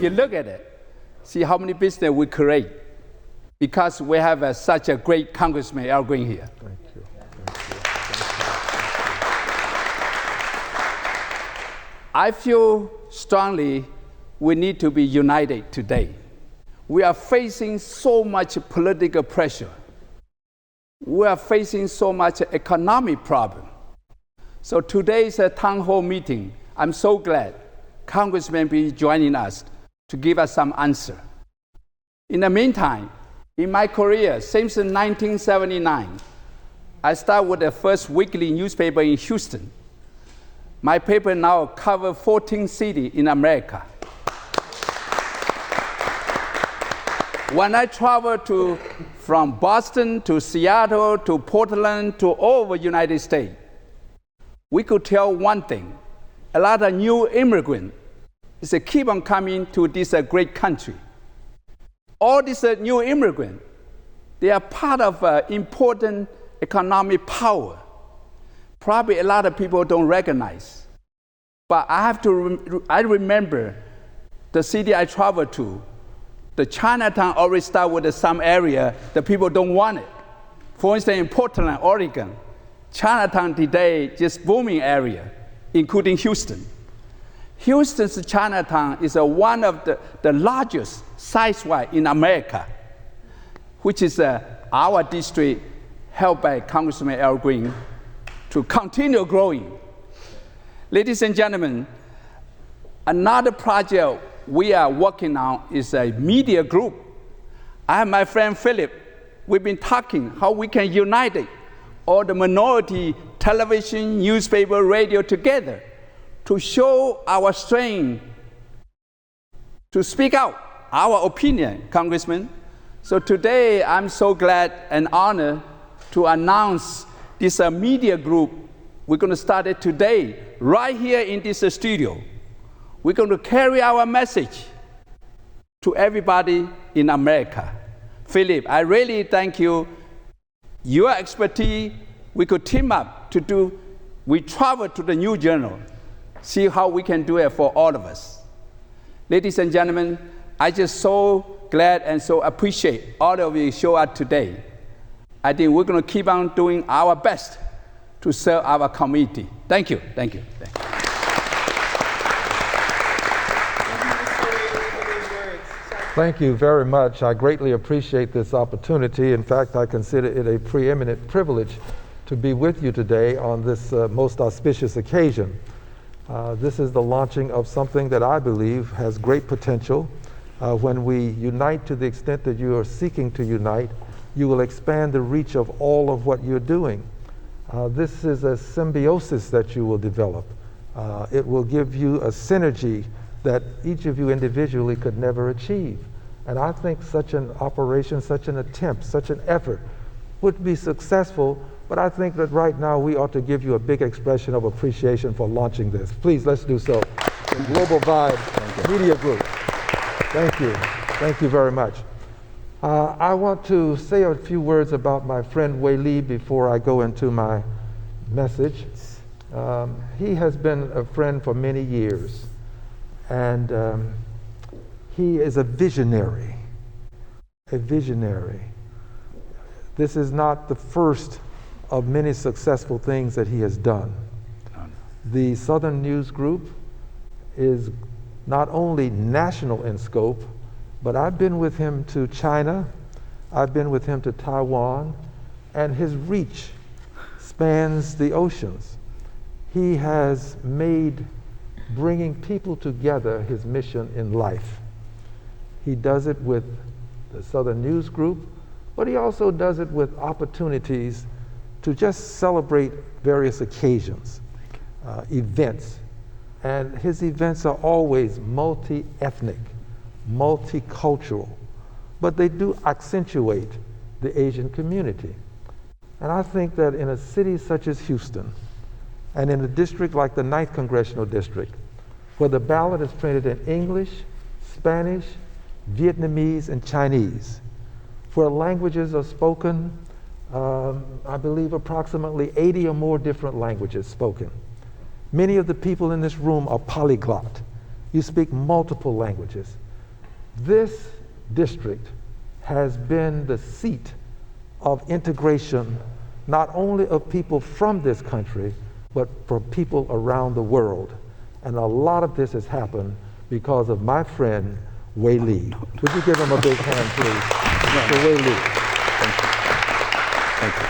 you look at it, see how many business we create because we have such a great Congressman Al Green here. Thank you. I feel strongly we need to be united today. We are facing so much political pressure. We are facing so much economic problem. So today's town hall meeting, I'm so glad Congressman be joining us to give us some answer. In the meantime, in my career, since 1979, I started with the first weekly newspaper in Houston. My paper now covers 14 cities in America. When I travel from Boston to Seattle to Portland to all over the United States, we could tell one thing. A lot of new immigrants keep on coming to this great country. All these new immigrants, they are part of important economic power. Probably a lot of people don't recognize. But I remember the city I traveled to, the Chinatown always start with some area the people don't want it. For instance, in Portland, Oregon, Chinatown today just booming area, including Houston. Houston's Chinatown is one of the largest size-wise in America, which is our district helped by Congressman Al Green to continue growing. Ladies and gentlemen, another project we are working on is a media group. I have my friend Philip. We've been talking how we can unite all the minority television, newspaper, radio together to show our strength, to speak out our opinion, Congressman. So today, I'm so glad and honored to announce this media group. We're going to start it today, right here in this studio. We're going to carry our message to everybody in America. Philip, I really thank you. Your expertise, we could team up to do, we travel to the New Journal, see how we can do it for all of us. Ladies and gentlemen, I just so glad and so appreciate all of you show up today. I think we're going to keep on doing our best to serve our community. Thank you. Thank you. Thank you. Thank you very much. I greatly appreciate this opportunity. In fact, I consider it a preeminent privilege to be with you today on this most auspicious occasion. This is the launching of something that I believe has great potential. When we unite to the extent that you are seeking to unite, you will expand the reach of all of what you're doing. This is a symbiosis that you will develop. It will give you a synergy that each of you individually could never achieve. And I think such an operation, such an attempt, such an effort would be successful, but I think that right now we ought to give you a big expression of appreciation for launching this. Please, let's do so. The Global Vibe Media Group. Thank you. Thank you very much. I want to say a few words about my friend Wei Li before I go into my message. He has been a friend for many years, and he is a visionary. A visionary. This is not the first of many successful things that he has done. The Southern News Group is not only national in scope, but I've been with him to China, I've been with him to Taiwan, and his reach spans the oceans. He has made bringing people together his mission in life. He does it with the Southern News Group, but he also does it with opportunities to just celebrate various occasions, events. And his events are always multi-ethnic, multicultural, but they do accentuate the Asian community. And I think that in a city such as Houston, and in a district like the 9th Congressional District, where the ballot is printed in English, Spanish, Vietnamese, and Chinese, where languages are spoken, I believe approximately 80 or more different languages spoken. Many of the people in this room are polyglot. You speak multiple languages. This district has been the seat of integration, not only of people from this country, but for people around the world. And a lot of this has happened because of my friend, Wei Lee. Would you give him a big hand, please? Mr. Wei Lee. Thank you.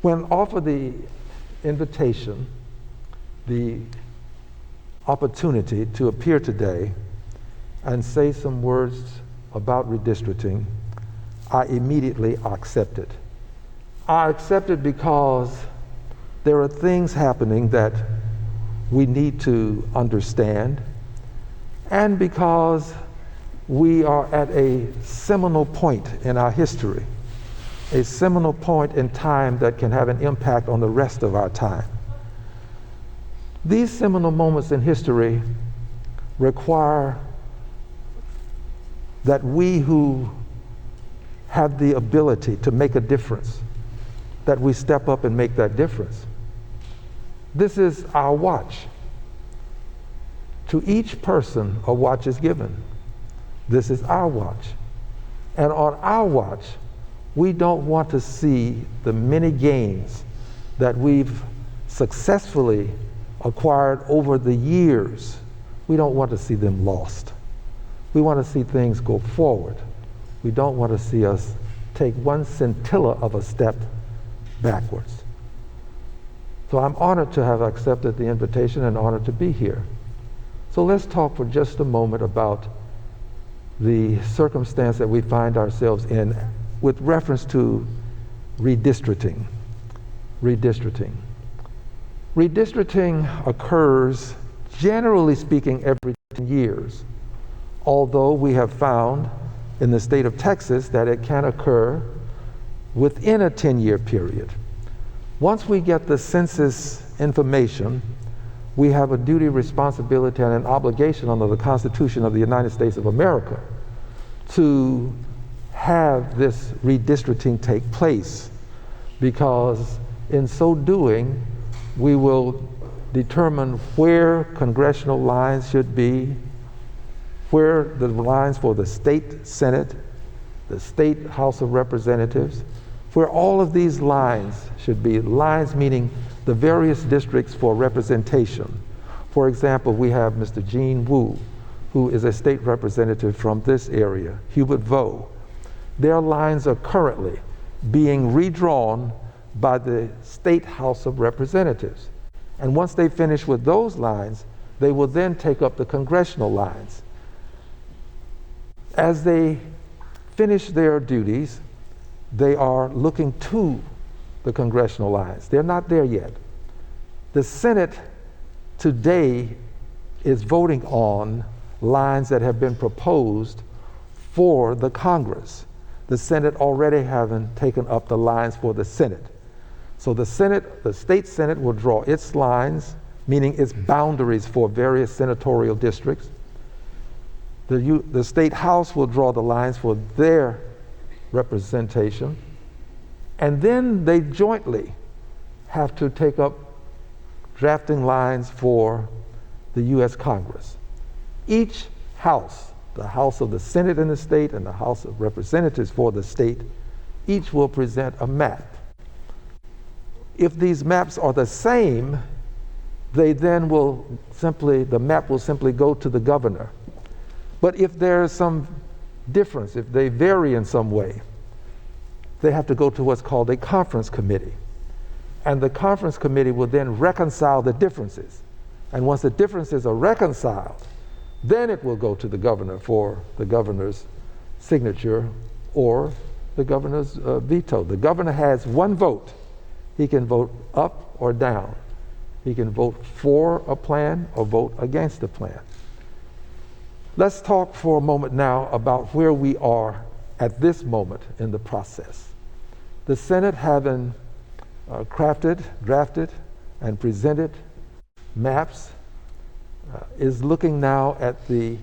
When offered the invitation, the opportunity to appear today and say some words about redistricting, I immediately accepted. I accepted because there are things happening that we need to understand, and because we are at a seminal point in our history, a seminal point in time that can have an impact on the rest of our time. These seminal moments in history require that we who have the ability to make a difference, that we step up and make that difference. This is our watch. To each person, a watch is given. This is our watch. And on our watch, we don't want to see the many gains that we've successfully acquired over the years. We don't want to see them lost. We want to see things go forward. We don't want to see us take one scintilla of a step backwards. So I'm honored to have accepted the invitation and honored to be here. So let's talk for just a moment about the circumstance that we find ourselves in with reference to redistricting. Redistricting. Redistricting occurs, generally speaking, every 10 years, although we have found in the state of Texas that it can occur within a 10-year period. Once we get the census information, we have a duty, responsibility, and an obligation under the Constitution of the United States of America to have this redistricting take place, because in so doing, we will determine where congressional lines should be, where the lines for the state Senate, the state House of Representatives, where all of these lines should be. Lines meaning the various districts for representation. For example, we have Mr. Gene Wu, who is a state representative from this area, Hubert Vo. Their lines are currently being redrawn by the State House of Representatives. And once they finish with those lines, they will then take up the congressional lines. As they finish their duties, they are looking to the congressional lines. They're not there yet. The Senate today is voting on lines that have been proposed for the Congress. The Senate already having taken up the lines for the Senate. So the Senate, the state Senate will draw its lines, meaning its boundaries for various senatorial districts. The state House will draw the lines for their representation. And then they jointly have to take up drafting lines for the U.S. Congress. Each House, the House of the Senate in the state and the House of Representatives for the state, each will present a map. If these maps are the same, they then will simply, the map will simply go to the governor. But if there's some difference, if they vary in some way, they have to go to what's called a conference committee. And the conference committee will then reconcile the differences. And once the differences are reconciled, then it will go to the governor for the governor's signature or the governor's veto. The governor has one vote. He can vote up or down. He can vote for a plan or vote against a plan. Let's talk for a moment now about where we are at this moment in the process. The Senate, having crafted, drafted, and presented maps, is looking now at the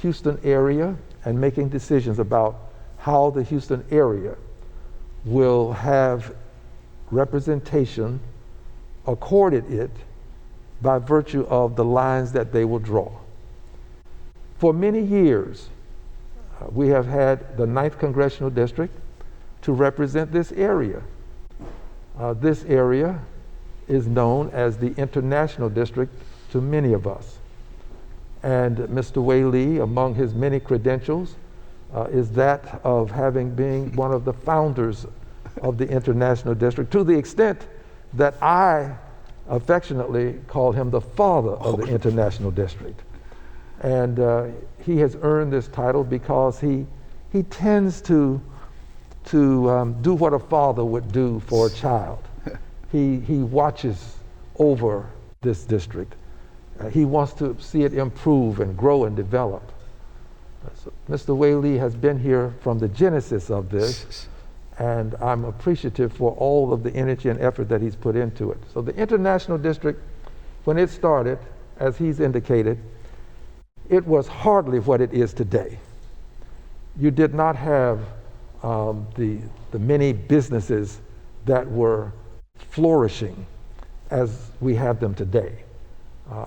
Houston area and making decisions about how the Houston area will have representation accorded it by virtue of the lines that they will draw. For many years, we have had the 9th Congressional District to represent this area. This area is known as the International District to many of us. And Mr. Whaley, among his many credentials, is that of having been one of the founders of the International District, to the extent that I affectionately call him the father of the International District. And he has earned this title because he tends to do what a father would do for a child. He watches over this district. He wants to see it improve and grow and develop. So Mr. Whaley has been here from the genesis of this, and I'm appreciative for all of the energy and effort that he's put into it. So the International District, when it started, as he's indicated, it was hardly what it is today. You did not have the many businesses that were flourishing as we have them today.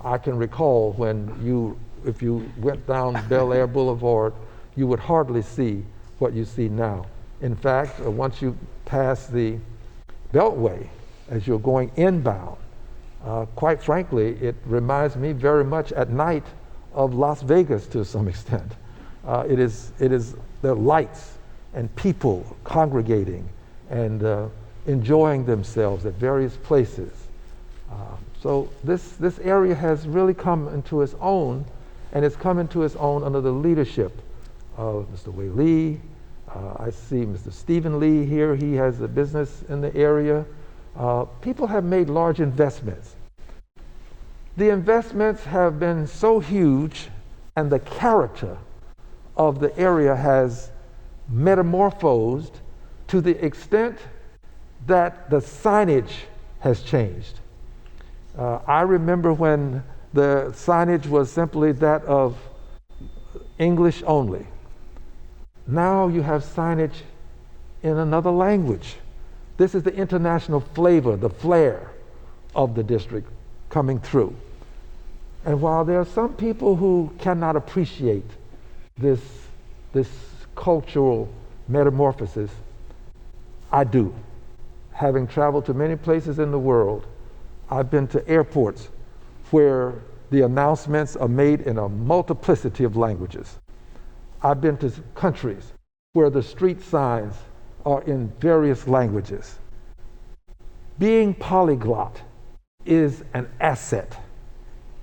I can recall when if you went down Bel Air Boulevard, you would hardly see what you see now. In fact, once you pass the Beltway, as you're going inbound, quite frankly, it reminds me very much at night of Las Vegas to some extent. There are lights and people congregating and enjoying themselves at various places. So this area has really come into its own, and it's come into its own under the leadership of Mr. Whaley. I see Mr. Stephen Lee here. He has a business in the area. People have made large investments. The investments have been so huge, and the character of the area has metamorphosed to the extent that the signage has changed. I remember when the signage was simply that of English only. Now you have signage in another language. This is the international flavor, the flair of the district coming through. And while there are some people who cannot appreciate this cultural metamorphosis, I do. Having traveled to many places in the world, I've been to airports where the announcements are made in a multiplicity of languages. I've been to countries where the street signs are in various languages. Being polyglot is an asset.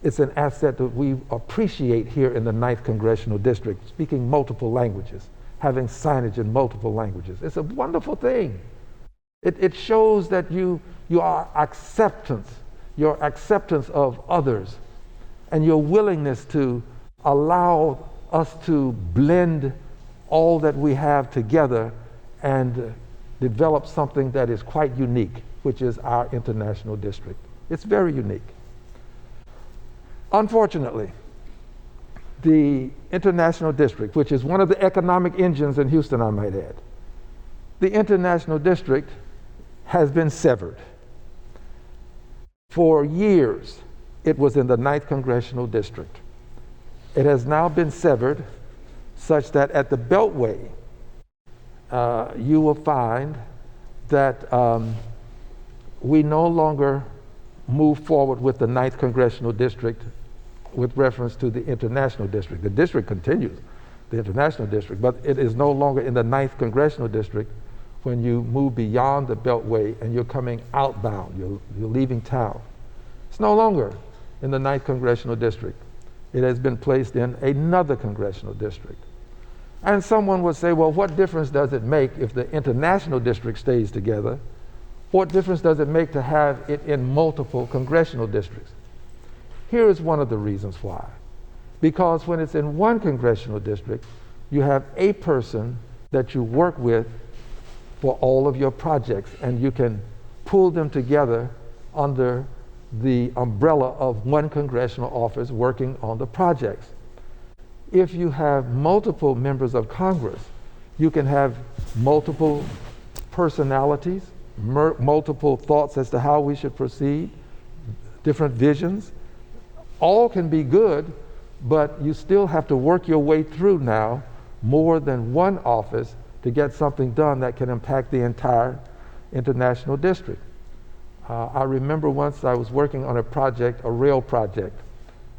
It's an asset that we appreciate here in the 9th Congressional District, speaking multiple languages, having signage in multiple languages. It's a wonderful thing. It shows that your acceptance of others, and your willingness to allow us to blend all that we have together and develop something that is quite unique, which is our International District. It's very unique. Unfortunately, the International District, which is one of the economic engines in Houston, I might add, the International District has been severed. For years, it was in the 9th Congressional District. It has now been severed such that at the Beltway, you will find that we no longer move forward with the 9th Congressional District with reference to the International District. The district continues, the International District, but it is no longer in the 9th Congressional District when you move beyond the Beltway and you're coming outbound, you're leaving town. It's no longer in the 9th Congressional District. It has been placed in another congressional district. And someone would say, well, what difference does it make if the International District stays together? What difference does it make to have it in multiple congressional districts? Here is one of the reasons why. Because when it's in one congressional district, you have a person that you work with for all of your projects, and you can pull them together under the umbrella of one congressional office working on the projects. If you have multiple members of Congress, you can have multiple personalities, multiple thoughts as to how we should proceed, different visions, All can be good, but you still have to work your way through now more than one office to get something done that can impact the entire international district. I remember once I was working on a project, a rail project,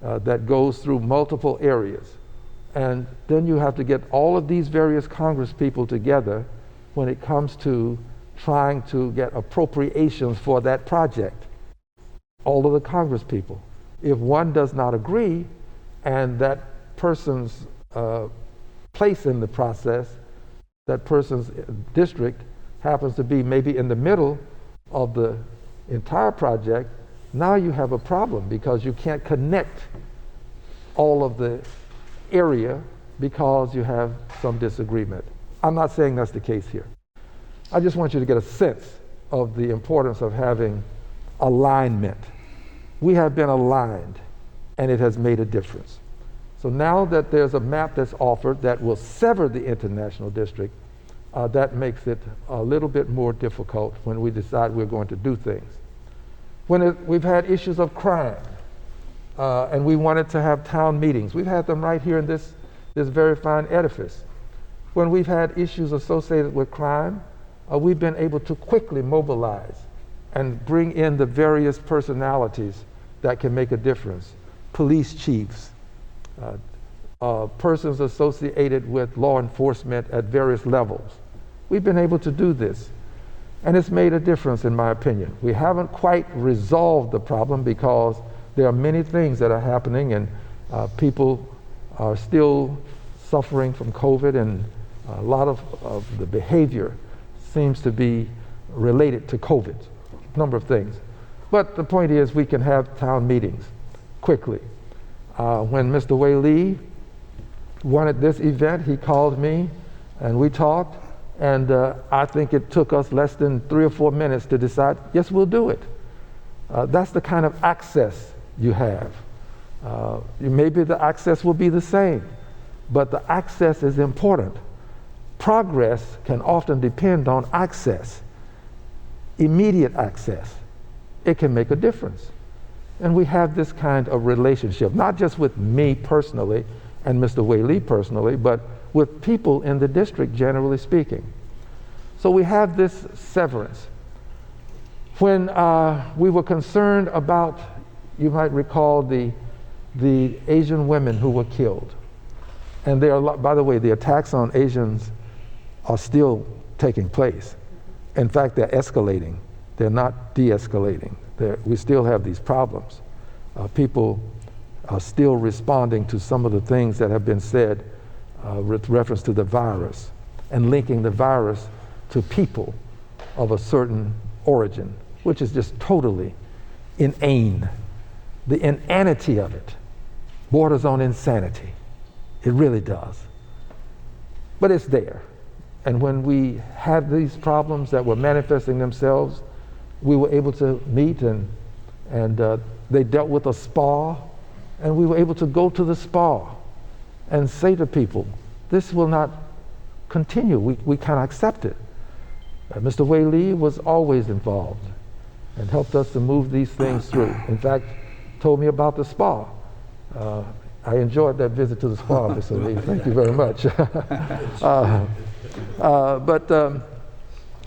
that goes through multiple areas. And then you have to get all of these various Congress people together when it comes to trying to get appropriations for that project. All of the Congress people. If one does not agree, and that person's place in the process, that person's district happens to be maybe in the middle of the entire project, now you have a problem because you can't connect all of the area because you have some disagreement. I'm not saying that's the case here. I just want you to get a sense of the importance of having alignment. We have been aligned, and it has made a difference. So now that there's a map that's offered that will sever the international district, that makes it a little bit more difficult when we decide we're going to do things. We've had issues of crime, and we wanted to have town meetings. We've had them right here in this very fine edifice. When we've had issues associated with crime, we've been able to quickly mobilize and bring in the various personalities that can make a difference. Police chiefs, persons associated with law enforcement at various levels. We've been able to do this, and it's made a difference in my opinion. We haven't quite resolved the problem because there are many things that are happening, and people are still suffering from COVID, and a lot of the behavior seems to be related to COVID, a number of things. But the point is we can have town meetings quickly. When Mr. Whaley wanted this event, he called me and we talked, and I think it took us less than 3 or 4 minutes to decide, yes, we'll do it. That's the kind of access you have. Maybe the access will be the same, but the access is important. Progress can often depend on access, immediate access. It can make a difference. And we have this kind of relationship, not just with me personally and Mr. Whaley personally, but with people in the district, generally speaking. So we have this severance. When we were concerned about, you might recall, the Asian women who were killed. And there are, by the way, the attacks on Asians are still taking place. In fact, they're escalating. They're not de-escalating. We still have these problems. People are still responding to some of the things that have been said with reference to the virus and linking the virus to people of a certain origin, which is just totally inane. The inanity of it borders on insanity. It really does. But it's there. And when we had these problems that were manifesting themselves, we were able to meet, and they dealt with a spa, and we were able to go to the spa and say to people, this will not continue. We can't accept it. Mr. Whaley was always involved and helped us to move these things through. In fact, told me about the spa. I enjoyed that visit to the spa, Mr. Lee. Thank you very much. But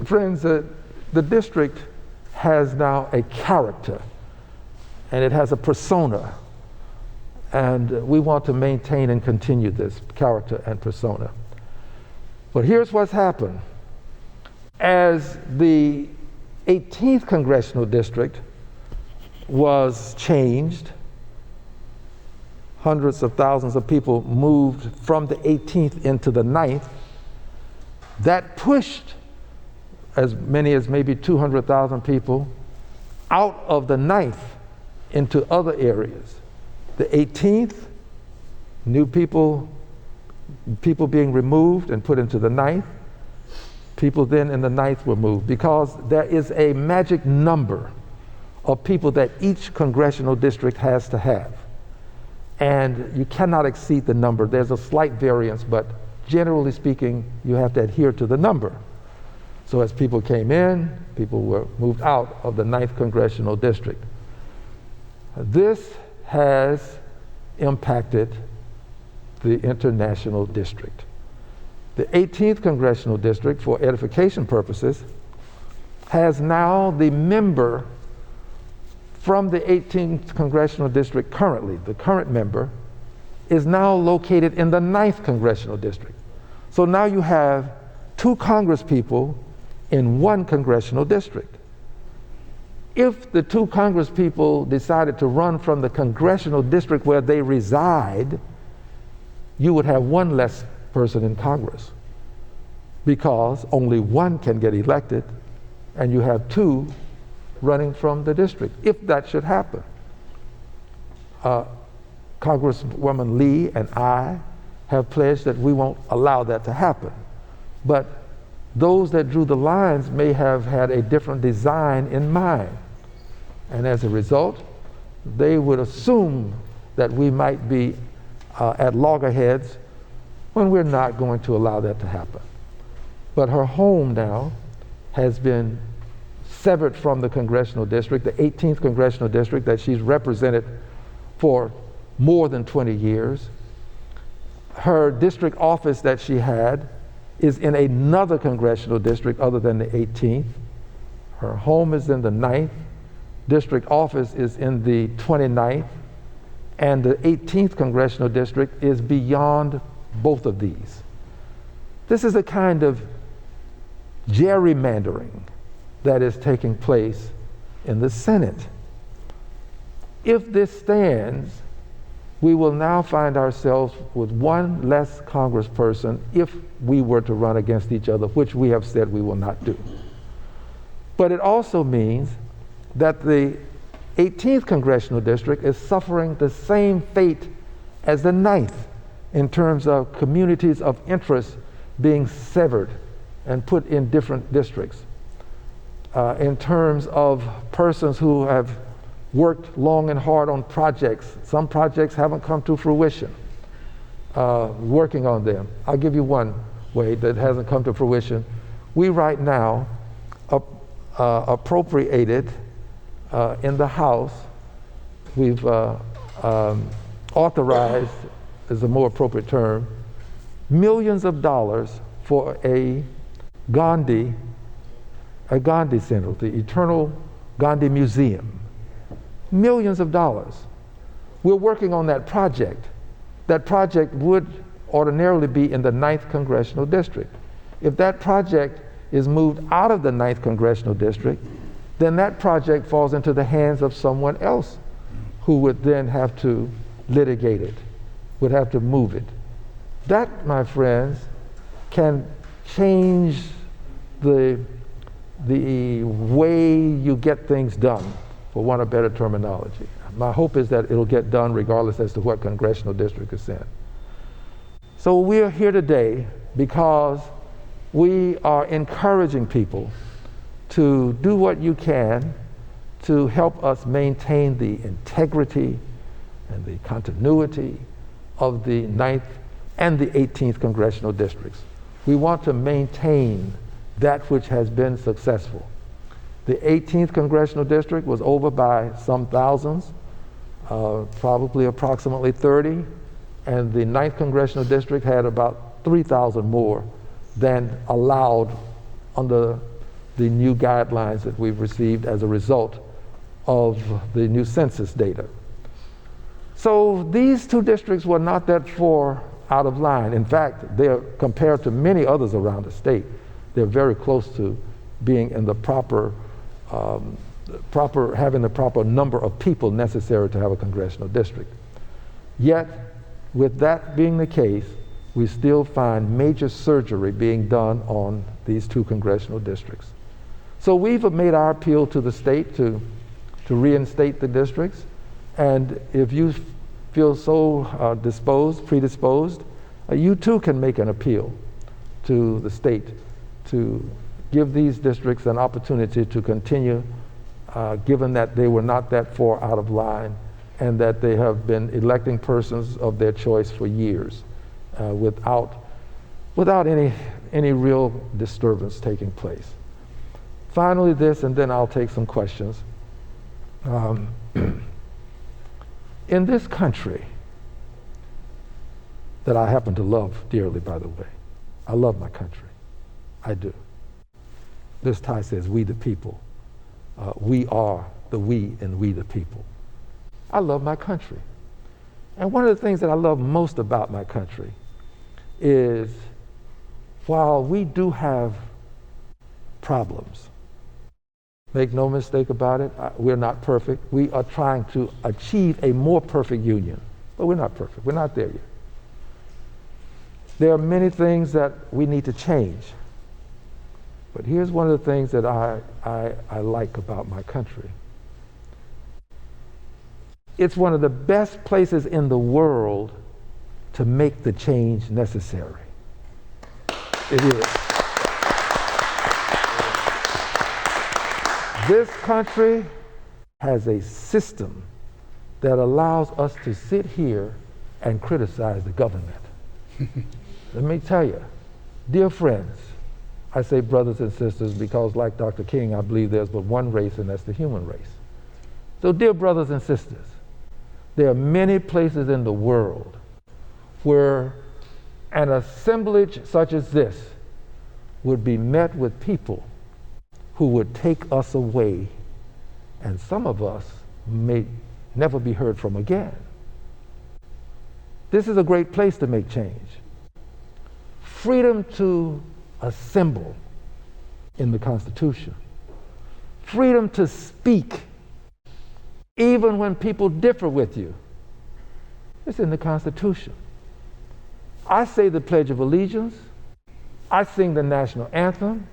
friends, the district has now a character, and it has a persona, and we want to maintain and continue this character and persona. But here's what's happened. As the 18th congressional district was changed, hundreds of thousands of people moved from the 18th into the 9th. That pushed as many as maybe 200,000 people out of the 9th into other areas. The 18th, new people being removed and put into the 9th. People then in the 9th were moved because there is a magic number of people that each congressional district has to have. And you cannot exceed the number. There's a slight variance, but generally speaking, you have to adhere to the number. So as people came in, people were moved out of the 9th congressional district. This has impacted the international district. The 18th Congressional District, for edification purposes, has now the member from the 18th Congressional District currently, the current member, is now located in the 9th Congressional District. So now you have 2 congresspeople in 1 congressional district. If the 2 congresspeople decided to run from the congressional district where they reside, you would have 1 less person in Congress, because only 1 can get elected and you have 2 running from the district, if that should happen. Congresswoman Lee and I have pledged that we won't allow that to happen. But those that drew the lines may have had a different design in mind. And as a result, they would assume that we might be at loggerheads when we're not going to allow that to happen. But her home now has been severed from the congressional district, the 18th Congressional District that she's represented for more than 20 years. Her district office that she had is in another congressional district other than the 18th. Her home is in the 9th. District office is in the 29th. And the 18th Congressional District is beyond both of these. This is a kind of gerrymandering that is taking place in the Senate. If this stands, we will now find ourselves with 1 less congressperson if we were to run against each other, which we have said we will not do. But it also means that the 18th Congressional District is suffering the same fate as the 9th in terms of communities of interest being severed and put in different districts. In terms of persons who have worked long and hard on projects. Some projects haven't come to fruition. Working on them. I'll give you one way that hasn't come to fruition. We right now appropriated in the House, we've authorized, is a more appropriate term, millions of dollars for a Gandhi Center, the Eternal Gandhi Museum. Millions of dollars. We're working on that project. That project would ordinarily be in the 9th Congressional District. If that project is moved out of the 9th Congressional District, then that project falls into the hands of someone else who would then have to litigate it, would have to move it. That, my friends, can change the way you get things done, for want of better terminology. My hope is that it'll get done regardless as to what congressional district is in. So we are here today because we are encouraging people to do what you can to help us maintain the integrity and the continuity of the 9th and the 18th congressional districts. We want to maintain that which has been successful. The 18th congressional district was over by some thousands, probably approximately 30, and the 9th congressional district had about 3,000 more than allowed under the new guidelines that we've received as a result of the new census data. So these 2 districts were not that far out of line. In fact, they're compared to many others around the state. They're very close to being in the having the proper number of people necessary to have a congressional district. Yet, with that being the case, we still find major surgery being done on these 2 congressional districts. So we've made our appeal to the state to reinstate the districts, and if you feel so predisposed, you too can make an appeal to the state to give these districts an opportunity to continue, given that they were not that far out of line and that they have been electing persons of their choice for years without any real disturbance taking place. Finally, this, and then I'll take some questions. In this country, that I happen to love dearly, by the way, I love my country. I do. This tie says, we the people. We are the we and we the people. I love my country. And one of the things that I love most about my country is while we do have problems, make no mistake about it, we're not perfect. We are trying to achieve a more perfect union, but we're not perfect. We're not there yet. There are many things that we need to change. But here's one of the things that I like about my country. It's one of the best places in the world to make the change necessary. It is. This country has a system that allows us to sit here and criticize the government. Let me tell you, dear friends, I say brothers and sisters because like Dr. King, I believe there's but one race, and that's the human race. So dear brothers and sisters, there are many places in the world where an assemblage such as this would be met with people who would take us away, and some of us may never be heard from again. This is a great place to make change. Freedom to assemble in the Constitution. Freedom to speak, even when people differ with you. It's in the Constitution. I say the Pledge of Allegiance. I sing the national anthem.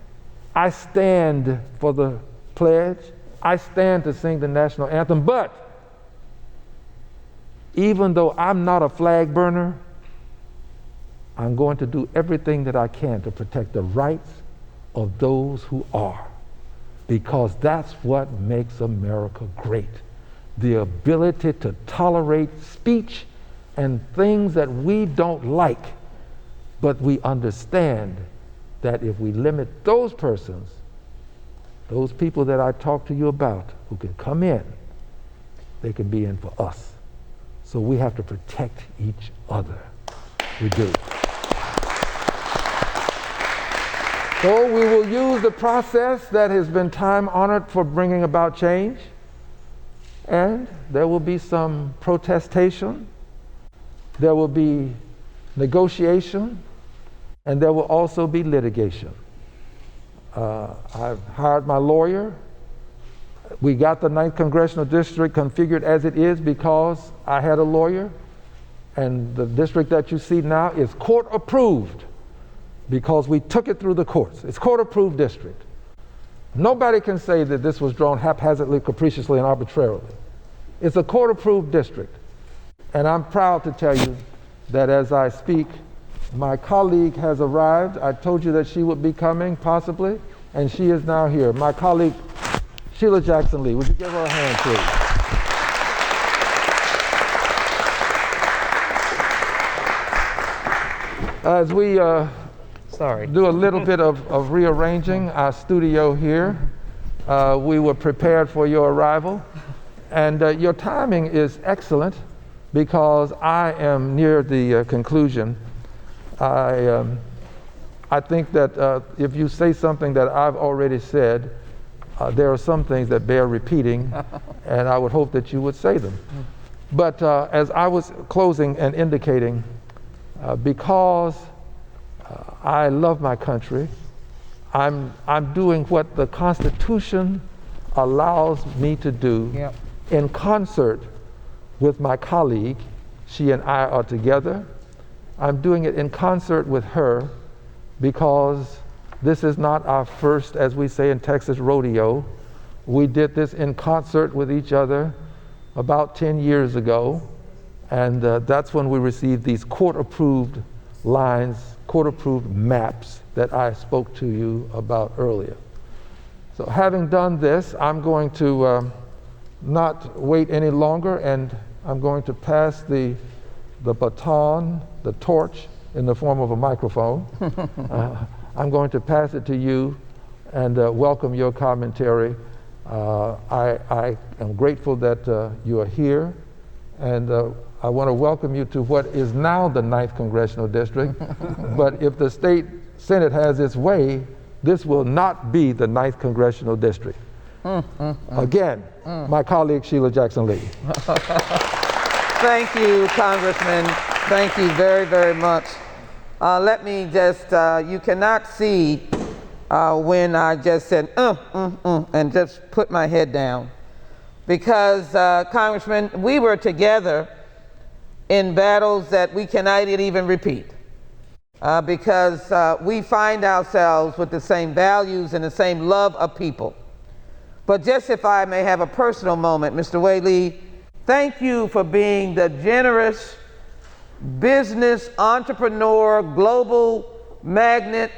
I stand for the pledge. I stand to sing the national anthem. But even though I'm not a flag burner, I'm going to do everything that I can to protect the rights of those who are, because that's what makes America great. The ability to tolerate speech and things that we don't like, but we understand that if we limit those persons, those people that I talked to you about who can come in, they can be in for us. So we have to protect each other. We do. So we will use the process that has been time-honored for bringing about change, and there will be some protestation, there will be negotiation, and there will also be litigation. I've hired my lawyer. We got the 9th Congressional District configured as it is because I had a lawyer, and the district that you see now is court-approved because we took it through the courts. It's court-approved district. Nobody can say that this was drawn haphazardly, capriciously, and arbitrarily. It's a court-approved district. And I'm proud to tell you that as I speak, my colleague has arrived. I told you that she would be coming, possibly, and she is now here. My colleague, Sheila Jackson Lee. Would you give her a hand, please? As we do a little bit of rearranging our studio here, we were prepared for your arrival. And your timing is excellent because I am near the conclusion. I think that if you say something that I've already said, there are some things that bear repeating, and I would hope that you would say them. But as I was closing and indicating, because I love my country, I'm doing what the Constitution allows me to do in concert with my colleague. She and I are together. I'm doing it in concert with her because this is not our first, as we say in Texas, rodeo. We did this in concert with each other about 10 years ago, and that's when we received these court-approved lines, court-approved maps that I spoke to you about earlier. So having done this, I'm going to not wait any longer, and I'm going to pass the baton, the torch, in the form of a microphone. I'm going to pass it to you and welcome your commentary. I am grateful that you are here, And I want to welcome you to what is now the 9th Congressional District. But if the state Senate has its way, this will not be the 9th Congressional District. Again, my colleague Sheila Jackson Lee. Thank you, Congressman. Thank you very, very much. Let me just, you cannot see when I just said, and just put my head down. Because, Congressman, we were together in battles that we cannot even repeat. Because we find ourselves with the same values and the same love of people. But just if I may have a personal moment, Mr. Whaley, thank you for being the generous business entrepreneur, global magnet,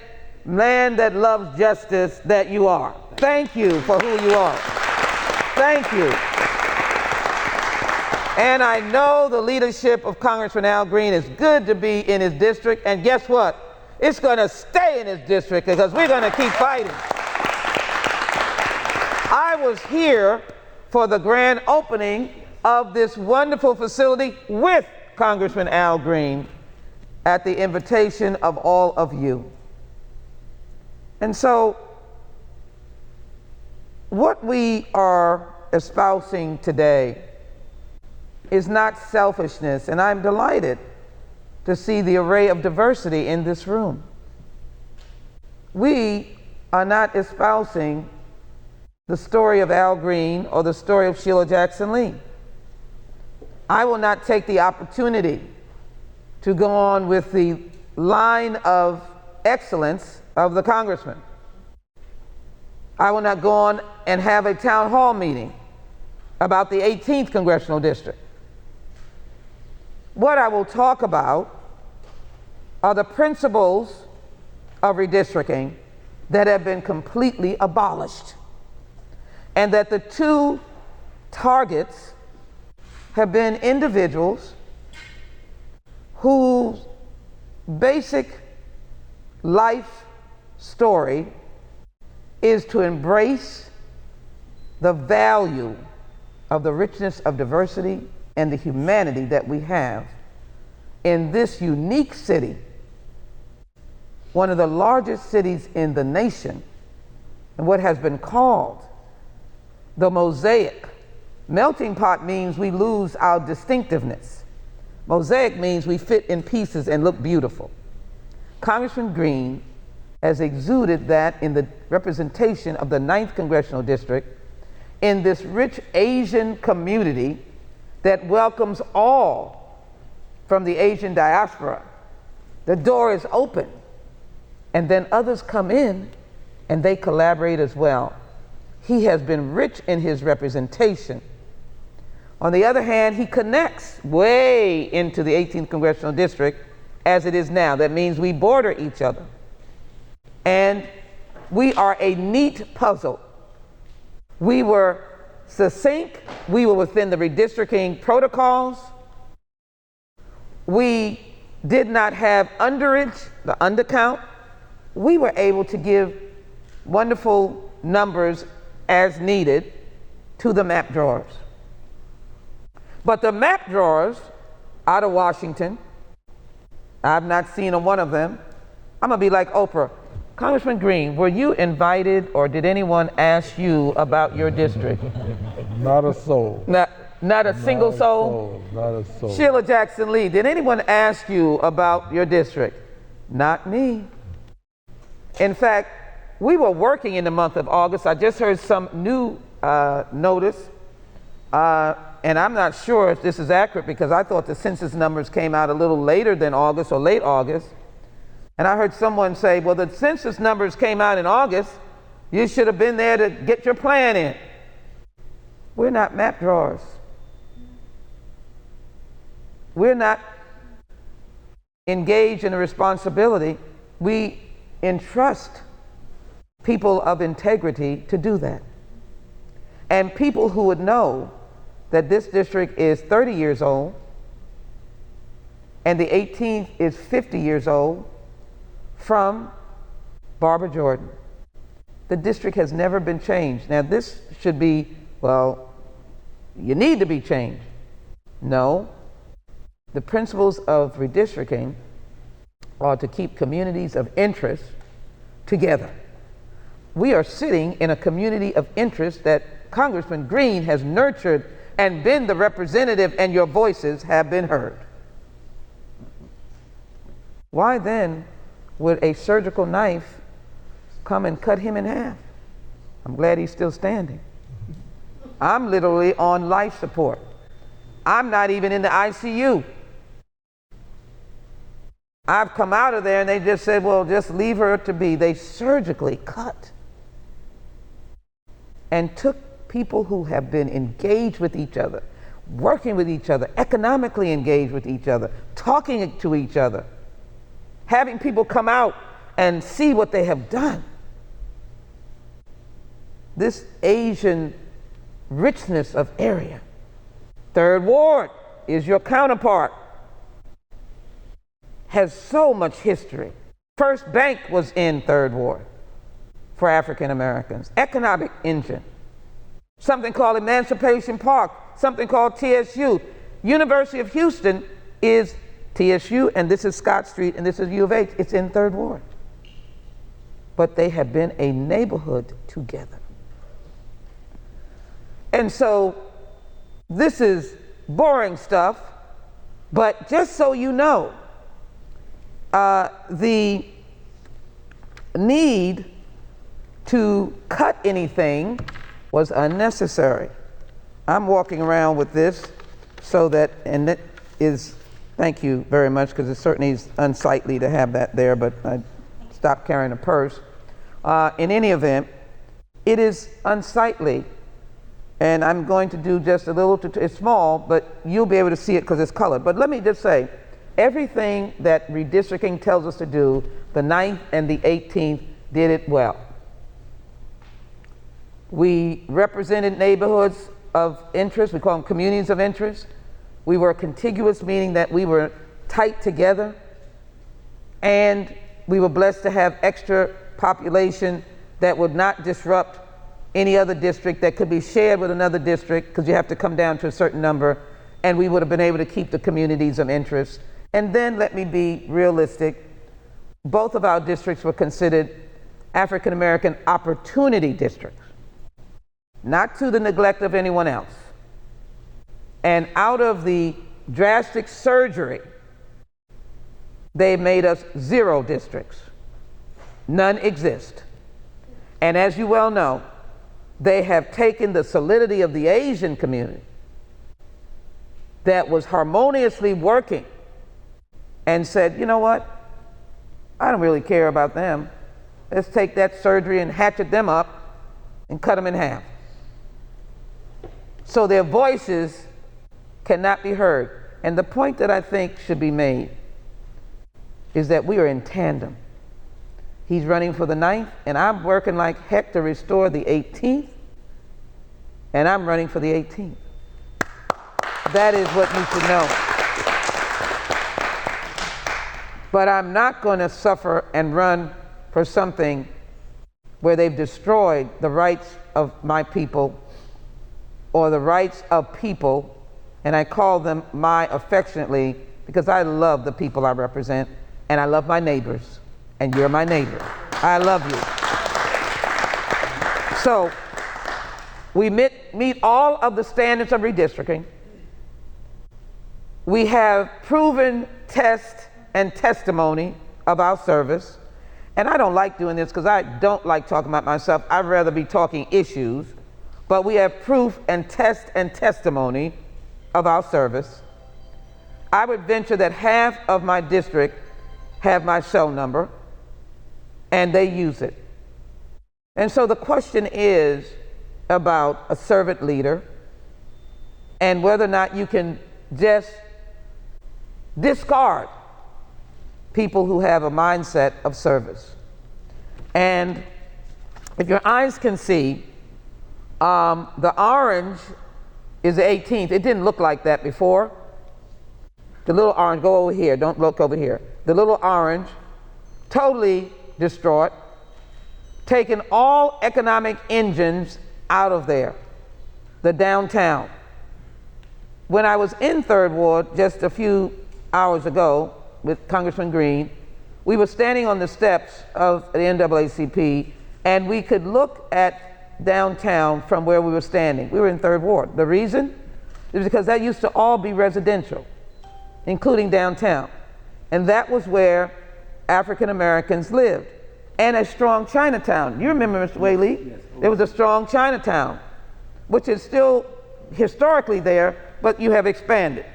man that loves justice that you are. Thank you for who you are. Thank you. And I know the leadership of Congressman Al Green is good to be in his district, and guess what? It's going to stay in his district because we're going to keep fighting. I was here for the grand opening of this wonderful facility with Congressman Al Green at the invitation of all of you. And so, what we are espousing today is not selfishness, and I'm delighted to see the array of diversity in this room. We are not espousing the story of Al Green or the story of Sheila Jackson Lee. I will not take the opportunity to go on with the line of excellence of the congressman. I will not go on and have a town hall meeting about the 18th Congressional District. What I will talk about are the principles of redistricting that have been completely abolished, and that the two targets have been individuals whose basic life story is to embrace the value of the richness of diversity and the humanity that we have in this unique city, one of the largest cities in the nation, and what has been called the mosaic. Melting pot means we lose our distinctiveness. Mosaic means we fit in pieces and look beautiful. Congressman Green has exuded that in the representation of the 9th Congressional District in this rich Asian community that welcomes all from the Asian diaspora. The door is open, and then others come in and they collaborate as well. He has been rich in his representation. On the other hand, he connects way into the 18th Congressional District as it is now. That means we border each other. And we are a neat puzzle. We were succinct. We were within the redistricting protocols. We did not have underage, the undercount. We were able to give wonderful numbers as needed to the map drawers. But the map drawers out of Washington, I've not seen one of them. I'm gonna be like Oprah. Congressman Green, were you invited or did anyone ask you about your district? Not a soul. Not a single soul? Not a soul. Sheila Jackson Lee, did anyone ask you about your district? Not me. In fact, we were working in the month of August. I just heard some new notice, and I'm not sure if this is accurate because I thought the census numbers came out a little later than August or late August. And I heard someone say, well, the census numbers came out in August. You should have been there to get your plan in. We're not map drawers. We're not engaged in a responsibility. We entrust people of integrity to do that. And people who would know that this district is 30 years old and the 18th is 50 years old from Barbara Jordan. The district has never been changed. Now this should be, well, you need to be changed. No. The principles of redistricting are to keep communities of interest together. We are sitting in a community of interest that Congressman Green has nurtured and been the representative, and your voices have been heard. Why then would a surgical knife come and cut him in half? I'm glad he's still standing. I'm literally on life support. I'm not even in the ICU. I've come out of there and they just said, well, just leave her to be. They surgically cut and took people who have been engaged with each other, working with each other, economically engaged with each other, talking to each other, having people come out and see what they have done. This Asian richness of area. Third Ward is your counterpart. Has so much history. First Bank was in Third Ward for African Americans. Economic engine. Something called Emancipation Park, something called TSU. University of Houston is TSU, and this is Scott Street, and this is U of H. It's in Third Ward. But they have been a neighborhood together. And so this is boring stuff, but just so you know, the need to cut anything was unnecessary. I'm walking around with this so that, and it is, thank you very much, because it certainly is unsightly to have that there, but I stopped carrying a purse. In any event, it is unsightly, and I'm going to do just a little, it's small, but you'll be able to see it because it's colored. But let me just say, everything that redistricting tells us to do, the 9th and the 18th did it well. We represented neighborhoods of interest, we call them communities of interest. We were contiguous, meaning that we were tight together, and we were blessed to have extra population that would not disrupt any other district that could be shared with another district, because you have to come down to a certain number, and we would have been able to keep the communities of interest. And then let me be realistic. Both of our districts were considered African American opportunity districts, not to the neglect of anyone else. And out of the drastic surgery, they made us 0 districts. None exist. And as you well know, they have taken the solidity of the Asian community that was harmoniously working and said, you know what? I don't really care about them. Let's take that surgery and hatchet them up and cut them in half. So their voices cannot be heard. And the point that I think should be made is that we are in tandem. He's running for the 9th, and I'm working like heck to restore the 18th, and I'm running for the 18th. That is what you should know. But I'm not going to suffer and run for something where they've destroyed the rights of my people or the rights of people, and I call them my affectionately because I love the people I represent, and I love my neighbors, and you're my neighbor. I love you. So we meet all of the standards of redistricting. We have proven test and testimony of our service. And I don't like doing this because I don't like talking about myself. I'd rather be talking issues. But we have proof and test and testimony of our service. I would venture that half of my district have my cell number, and they use it. And so the question is about a servant leader and whether or not you can just discard people who have a mindset of service. And if your eyes can see, the orange is the 18th. It didn't look like that before. The little orange, go over here, don't look over here. The little orange, totally distraught, taking all economic engines out of there. The downtown. when I was in Third Ward just a few hours ago with Congressman Green, we were standing on the steps of the NAACP, and we could look at downtown from where we were standing. We were in Third Ward. The reason is because that used to all be residential, including downtown. And that was where African Americans lived. And a strong Chinatown. You remember, Mr. Whaley? Yes. There was a strong Chinatown, which is still historically there, but you have expanded.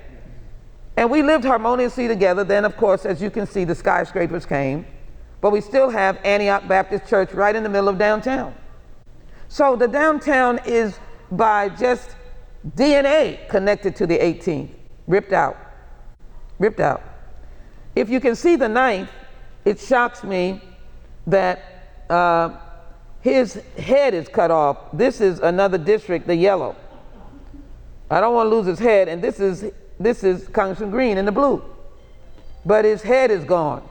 And we lived harmoniously together. Then, of course, as you can see, the skyscrapers came, but we still have Antioch Baptist Church right in the middle of downtown. So the downtown is by just DNA connected to the 18th, ripped out. If you can see the 9th, it shocks me that his head is cut off. This is another district, the yellow. I don't want to lose his head, and this is Congressman Green in the blue. But his head is gone.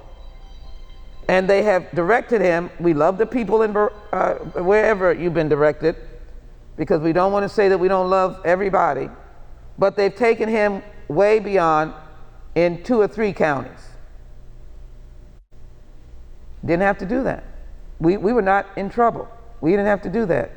And they have directed him. We love the people in wherever you've been directed, because we don't want to say that we don't love everybody, but they've taken him way beyond in 2 or 3 counties. Didn't have to do that. We were not in trouble. We didn't have to do that.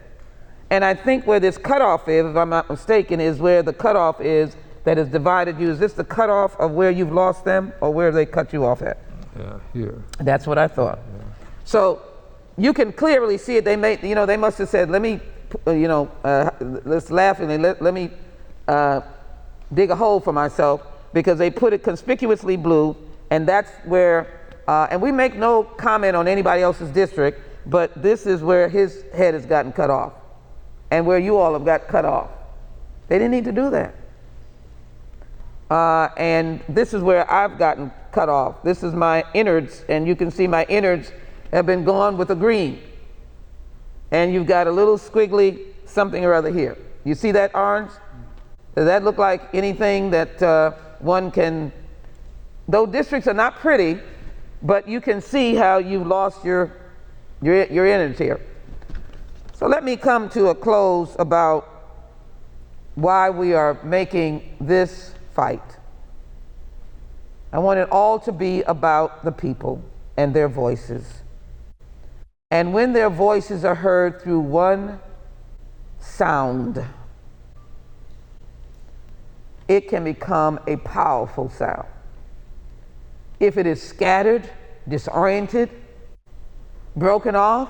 And I think where this cutoff is, if I'm not mistaken, is where the cutoff is that has divided you. Is this the cutoff of where you've lost them, or where they cut you off at? Yeah, here. That's what I thought. Yeah. So you can clearly see it. They must have said, let me, let's laughingly, let me dig a hole for myself, because they put it conspicuously blue, and that's where, and we make no comment on anybody else's district, but this is where his head has gotten cut off, and where you all have got cut off. They didn't need to do that. And this is where I've gotten cut off. This is my innards, and you can see my innards have been gone with a green. And you've got a little squiggly something or other here. You see that orange? Does that look like anything that one can, though districts are not pretty, but you can see how you've lost your innards here. So let me come to a close about why we are making this fight. I want it all to be about the people and their voices. And when their voices are heard through one sound, it can become a powerful sound. If it is scattered, disoriented, broken off,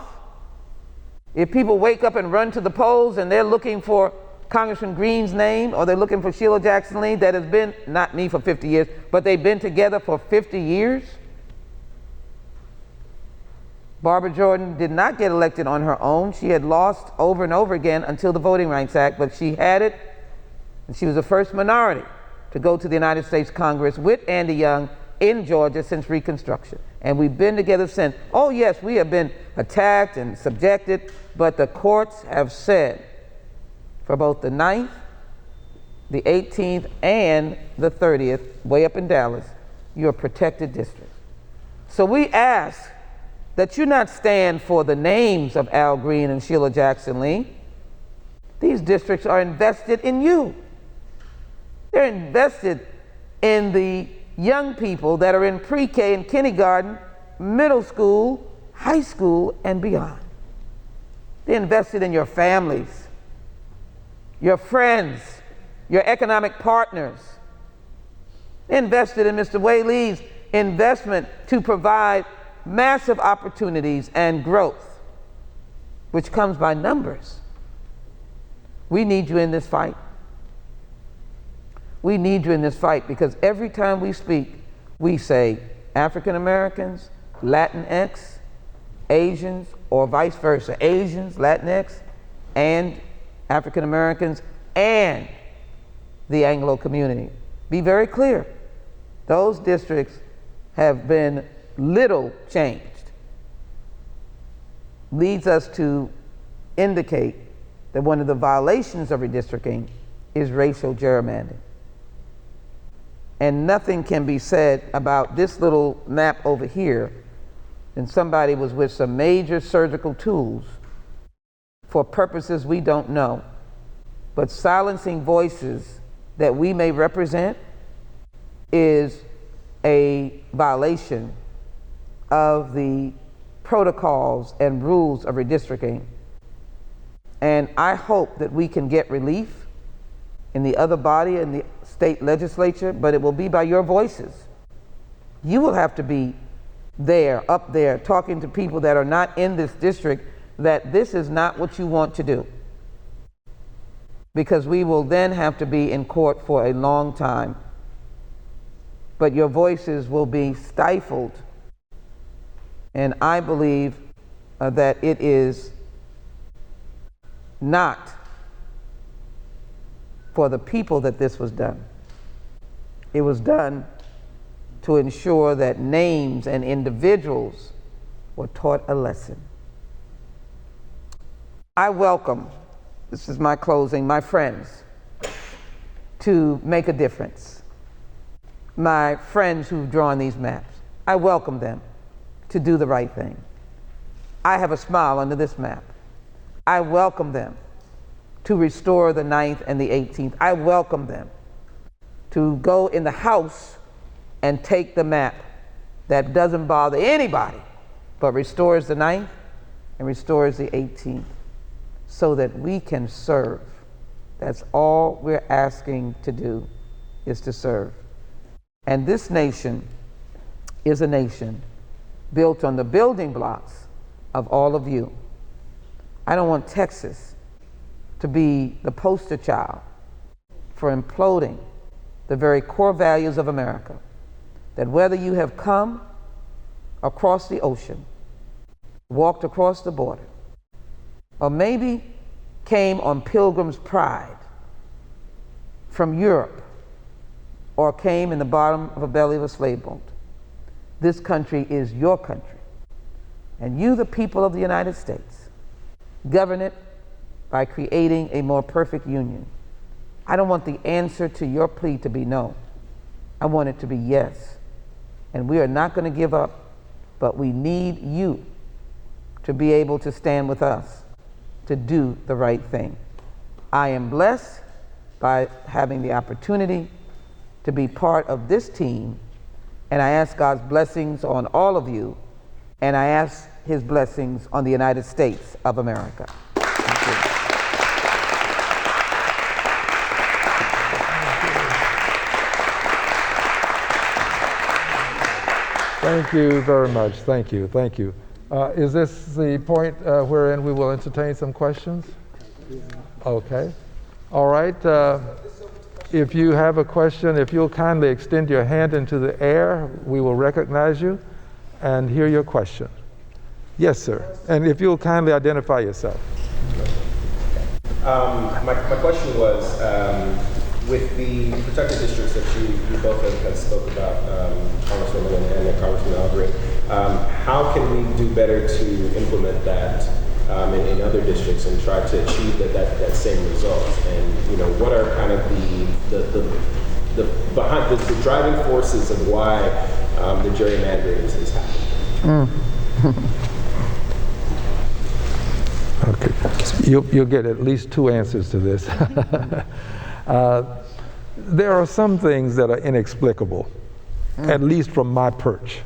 if people wake up and run to the polls and they're looking for Congressman Green's name, or they're looking for Sheila Jackson Lee, that has been, not me for 50 years, but they've been together for 50 years. Barbara Jordan did not get elected on her own. She had lost over and over again until the Voting Rights Act, but she had it, and she was the first minority to go to the United States Congress with Andy Young in Georgia since Reconstruction. And we've been together since. Oh yes, we have been attacked and subjected, but the courts have said, for both the 9th, the 18th, and the 30th, way up in Dallas, you're a protected district. So we ask that you not stand for the names of Al Green and Sheila Jackson Lee. These districts are invested in you. They're invested in the young people that are in pre-K and kindergarten, middle school, high school, and beyond. They're invested in your families, your friends, your economic partners. Invested in Mr. Whaley's investment to provide massive opportunities and growth, which comes by numbers. We need you in this fight. We need you in this fight, because every time we speak, we say African Americans, Latinx, Asians, or vice versa, Asians, Latinx, and African Americans, and the Anglo community. Be very clear. Those districts have been little changed. Leads us to indicate that one of the violations of redistricting is racial gerrymandering. And nothing can be said about this little map over here, and somebody was with some major surgical tools for purposes we don't know, but silencing voices that we may represent is a violation of the protocols and rules of redistricting. And I hope that we can get relief in the other body, in the state legislature, but it will be by your voices. You will have to be there, up there, talking to people that are not in this district, that this is not what you want to do. Because we will then have to be in court for a long time. But your voices will be stifled. And I believe that it is not for the people that this was done. It was done to ensure that names and individuals were taught a lesson. I welcome, this is my closing, my friends to make a difference. My friends who've drawn these maps, I welcome them to do the right thing. I have a smile under this map. I welcome them to restore the 9th and the 18th. I welcome them to go in the House and take the map that doesn't bother anybody, but restores the 9th and restores the 18th so that we can serve. That's all we're asking to do, is to serve. And this nation is a nation built on the building blocks of all of you. I don't want Texas to be the poster child for imploding the very core values of America. That whether you have come across the ocean, walked across the border, or maybe came on Pilgrim's Pride from Europe, or came in the bottom of a belly of a slave boat, this country is your country. And you, the people of the United States, govern it by creating a more perfect union. I don't want the answer to your plea to be no. I want it to be yes. And we are not going to give up, but we need you to be able to stand with us to do the right thing. I am blessed by having the opportunity to be part of this team, and I ask God's blessings on all of you, and I ask His blessings on the United States of America. Thank you. Thank you very much. Thank you. Thank you. Is this the point wherein we will entertain some questions? Okay. All right. If you have a question, if you'll kindly extend your hand into the air, we will recognize you and hear your question. Yes, sir. And if you'll kindly identify yourself. My question was, with the protected districts that you both have spoke about, Congresswoman and Congressman Albrecht, how can we do better to implement that in other districts and try to achieve that same result? And what are kind of the behind the driving forces of why the gerrymandering is happening? Okay, you'll get at least two answers to this. There are some things that are inexplicable, at least from my perch.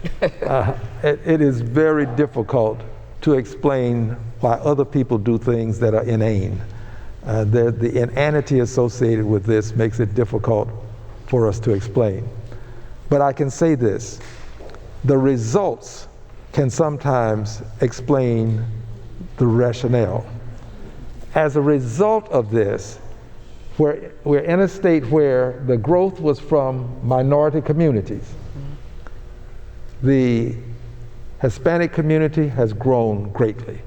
It is very difficult to explain why other people do things that are inane. The inanity associated with this makes it difficult for us to explain. But I can say this, the results can sometimes explain the rationale. As a result of this, we're in a state where the growth was from minority communities. The Hispanic community has grown greatly.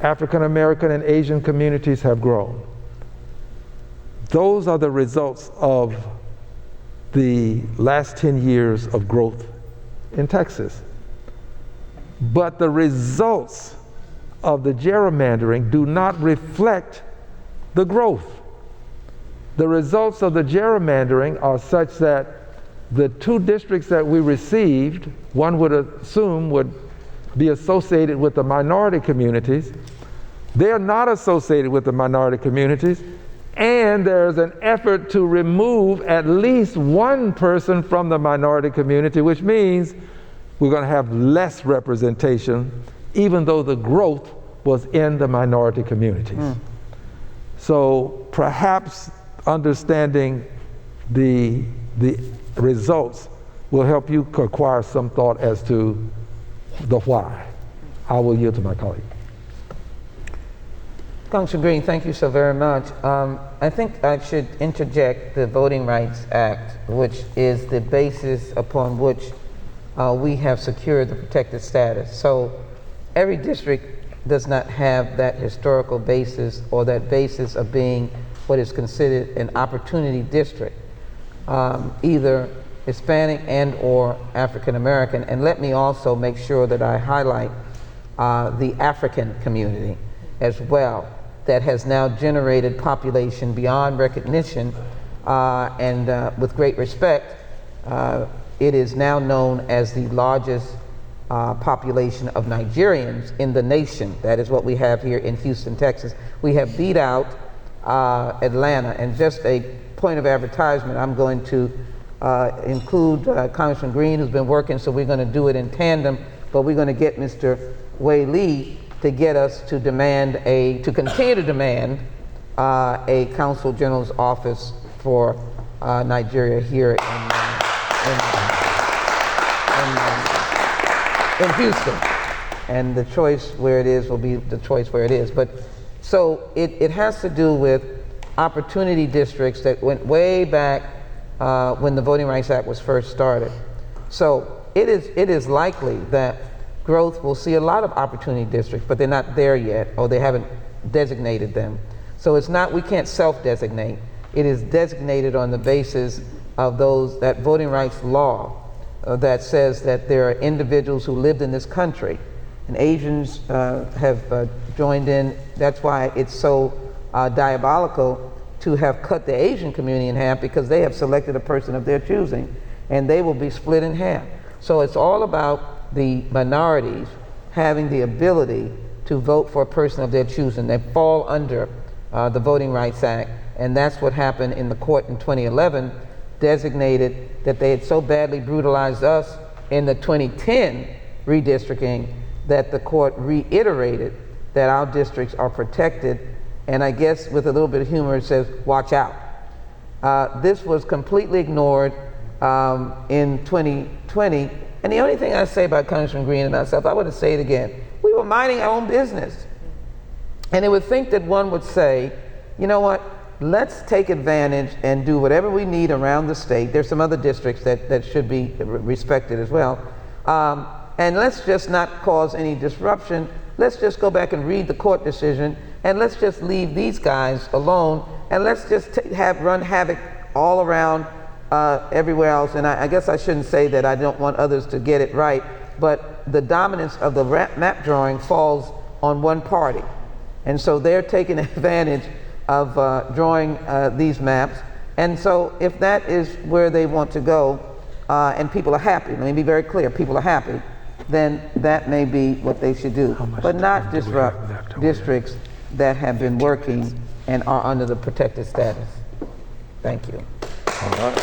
African American and Asian communities have grown. Those are the results of the last 10 years of growth in Texas. But the results of the gerrymandering do not reflect the growth. The results of the gerrymandering are such that the two districts that we received, one would assume would be associated with the minority communities. They are not associated with the minority communities, And there's an effort to remove at least one person from the minority community, which means we're going to have less representation, even though the growth was in the minority communities. So perhaps understanding the results will help you acquire some thought as to the why. I will yield to my colleague. Congressman Green, thank you so very much. I think I should interject the Voting Rights Act, which is the basis upon which we have secured the protected status. So every district does not have that historical basis or that basis of being what is considered an opportunity district, either Hispanic and or African American. And let me also make sure that I highlight the African community as well, that has now generated population beyond recognition, and with great respect, it is now known as the largest population of Nigerians in the nation. That is what we have here in Houston, Texas. We have beat out Atlanta. And just a point of advertisement, I'm going to include Congressman Green, who's been working, so we're going to do it in tandem, but we're going to get Mr. Wei Lee to get us to to continue to demand a Consul General's office for Nigeria here in Houston. And the choice where it is will be the choice where it is. But so it has to do with opportunity districts that went way back when the Voting Rights Act was first started. So it is likely that growth will see a lot of opportunity districts, but they're not there yet, or they haven't designated them. So it's not, we can't self-designate. It is designated on the basis of that voting rights law that says that there are individuals who lived in this country, and Asians have joined in. That's why it's so diabolical to have cut the Asian community in half, because they have selected a person of their choosing, and they will be split in half. So it's all about the minorities having the ability to vote for a person of their choosing. They fall under the Voting Rights Act, and that's what happened in the court in 2011, designated that they had so badly brutalized us in the 2010 redistricting that the court reiterated that our districts are protected, and I guess with a little bit of humor it says, watch out. This was completely ignored in 2020, and the only thing I say about Congressman Green and myself, I want to say it again, we were minding our own business. And they would think that one would say, you know what, let's take advantage and do whatever we need around the state. There's some other districts that should be respected as well. And let's just not cause any disruption. Let's just go back and read the court decision, and let's just leave these guys alone, and let's just run havoc all around everywhere else. And I guess I shouldn't say that I don't want others to get it right, but the dominance of the map drawing falls on one party. And so they're taking advantage of drawing these maps. And so if that is where they want to go, and people are happy, let me be very clear, people are happy, then that may be what they should do, but not disrupt districts that have been working and are under the protected status. Thank you. All right.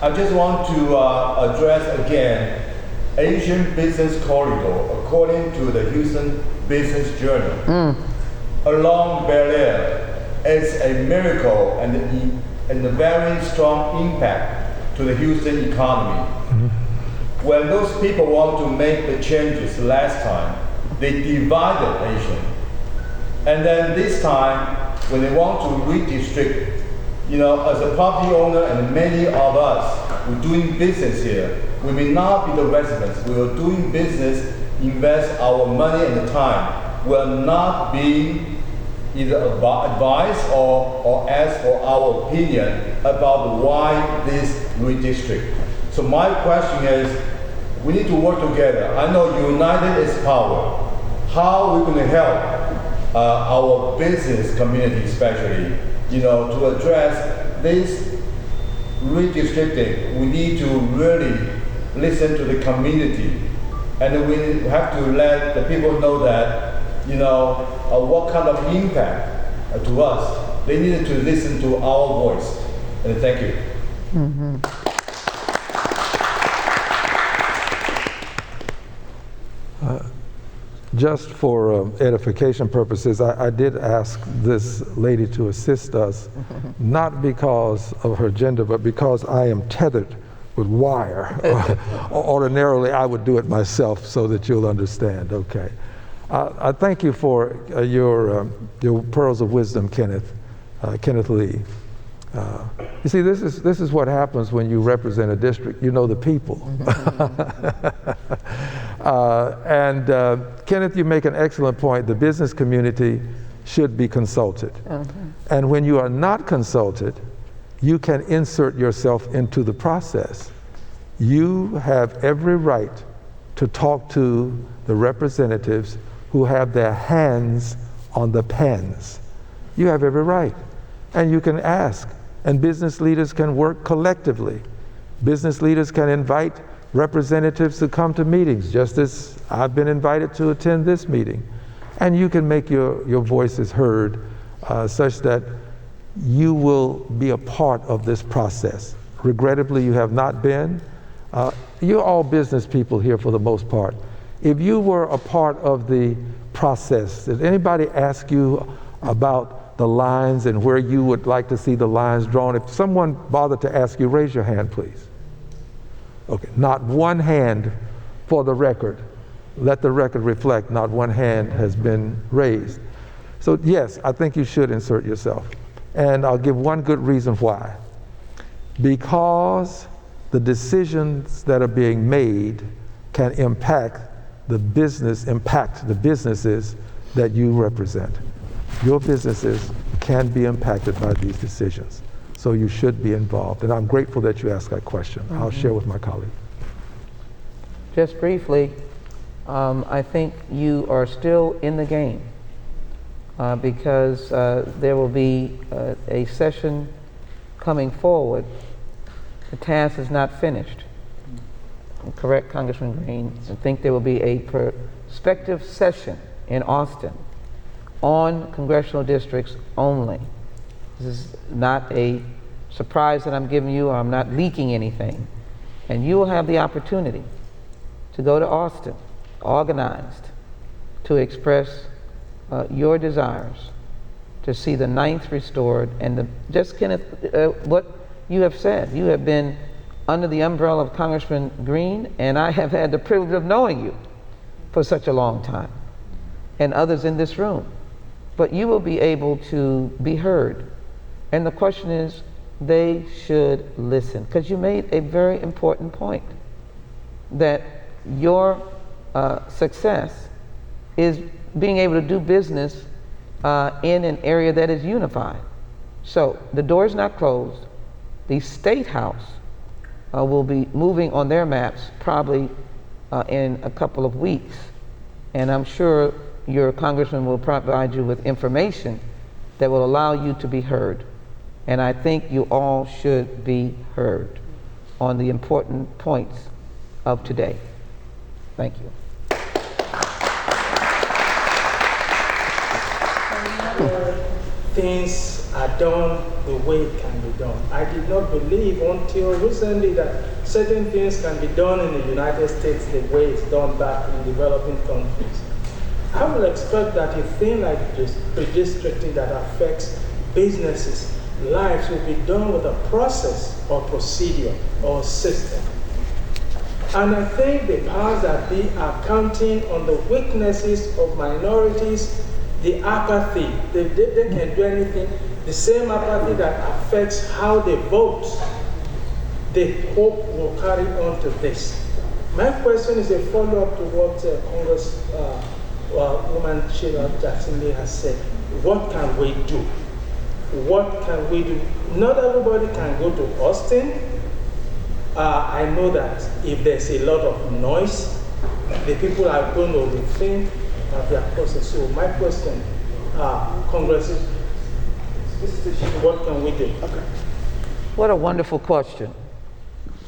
I just want to address again Asian Business Corridor, according to the Houston Business Journal. Along Bel-Air is a miracle and a very strong impact to the Houston economy. When those people want to make the changes last time, they divided Asian. And then this time, when they want to redistrict, you know, as a property owner and many of us, we're doing business here. We may not be the residents. We are doing business, invest our money and the time. We are not being either advised or asked for our opinion about why this redistrict. So my question is, we need to work together. I know united is power. How are we going to help our business community, especially, you know, to address this redistricting? We need to really listen to the community, and we have to let the people know that, you know, what kind of impact to us. They needed to listen to our voice. And thank you. Just for edification purposes, I did ask this lady to assist us, not because of her gender, but because I am tethered with wire. Ordinarily, I would do it myself so that you'll understand, okay. I thank you for your pearls of wisdom, Kenneth Lee. You see, this is what happens when you represent a district. You know the people. Kenneth, you make an excellent point. The business community should be consulted. And when you are not consulted, you can insert yourself into the process. You have every right to talk to the representatives who have their hands on the pens. You have every right. And you can ask. And business leaders can work collectively. Business leaders can invite representatives to come to meetings, just as I've been invited to attend this meeting. And you can make your voices heard such that you will be a part of this process. Regrettably, you have not been. You're all business people here for the most part. If you were a part of the process, did anybody ask you about the lines and where you would like to see the lines drawn? If someone bothered to ask you, raise your hand, please. Okay, not one hand for the record. Let the record reflect not one hand has been raised. So yes, I think you should insert yourself. And I'll give one good reason why. Because the decisions that are being made can impact the businesses that you represent. Your businesses can be impacted by these decisions. So you should be involved. And I'm grateful that you asked that question. I'll share with my colleague. Just briefly, I think you are still in the game because there will be a session coming forward. The task is not finished. Correct, Congressman Green? I think there will be a prospective session in Austin on congressional districts only. This is not a surprise that I'm giving you, or I'm not leaking anything. And you will have the opportunity to go to Austin, organized, to express your desires to see the 9th restored. And just Kenneth, what you have said, you have been under the umbrella of Congressman Green, and I have had the privilege of knowing you for such a long time, and others in this room. But you will be able to be heard. And the question is, they should listen. Because you made a very important point, that your success is being able to do business in an area that is unified. So the door is not closed. The State House will be moving on their maps probably in a couple of weeks. And I'm sure your congressman will provide you with information that will allow you to be heard. And I think you all should be heard on the important points of today. Thank you. Things are done the way it can be done. I did not believe until recently that certain things can be done in the United States the way it's done back in developing countries. I will expect that a thing like redistricting that affects businesses' lives will be done with a process or procedure or system. And I think the powers that be are counting on the weaknesses of minorities, the apathy. They can do anything. The same apathy that affects how they vote, they hope will carry on to this. My question is a follow-up to what Congresswoman Sheila Jackson-Lee has said. What can we do? What can we do? Not everybody can go to Austin. I know that if there's a lot of noise, the people are going to rethink their process. So my question, Congress, what can we do? Okay. What a wonderful question.